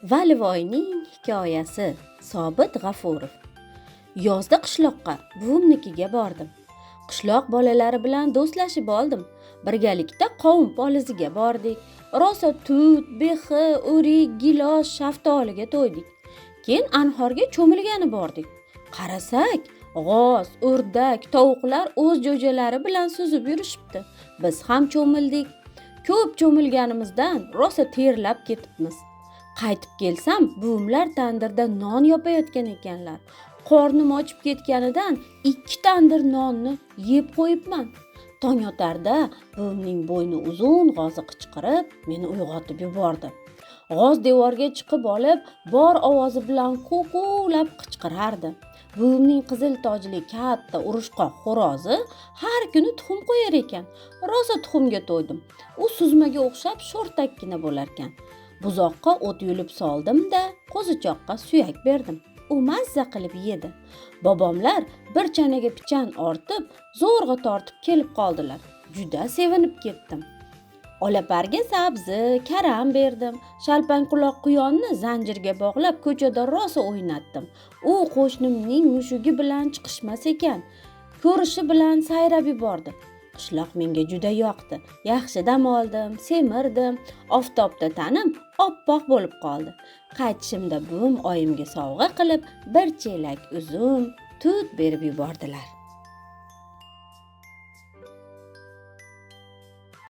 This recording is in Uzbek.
Valivoyning hikoyasi. Sobit G'afurov. Yozda qishloqqa buvimnikiga bordim. Qishloq bolalari bilan do'stlashib oldim. Birgalikda qovun poliziga bordik. Rosa tut, bexi, o'rik, gilos, shaftoliga to'ydik. Keyin anhorga cho'milgani bordik. Qarasak, g'oz, o'rdak, tovuqlar o'z jo'jalari bilan suzib yurishibdi. Biz ham cho'mildik. Ko'p cho'milganimizdan rosa terlab ketibmiz. Qaytib kelsam, buvimlar tandirda non yopayotgan ekanlar. Qornim ochib ketganidan 2 tandir nonni yeb qo'yibman. Tong otarda buvimning bo'yni uzun g'ozi qichqirib meni uyg'otib yubordi. G'oz devorga chiqib olib, bor ovozi bilan qo'quvlab qichqirardi. Buvimning qizil tojli katta urushqoq xo'rozi har kuni tuxum qo'yar ekan. Rosa tuxumga to'ydim. U suzmaga o'xshab sho'rtakkina bo'lar ekan. Buzoqqa o't yulib soldim-da, qo'zichoqqa suyak berdim. U mazza qilib yedi. Bobomlar bir chanaga pichan ortib, zo'rg'a tortib kelib qoldilar. Juda sevinib ketdim. Olaparga sabzi, karam berdim. Shalpangquloq quyonni zanjirga bog'lab ko'chada rosa o'ynatdim. U qo'shnimning mushugi bilan chiqishmas ekan. Ko'rishi bilan sayrab yubordi. Qishloq menga juda yoqdi. Yaxshi dam oldim, semirdim. Oftobda tanim oppoq bo'lib qoldi. Qaytishimda buvim oyimga sovg'a qilib bir chelak uzum, tut berib yubordilar.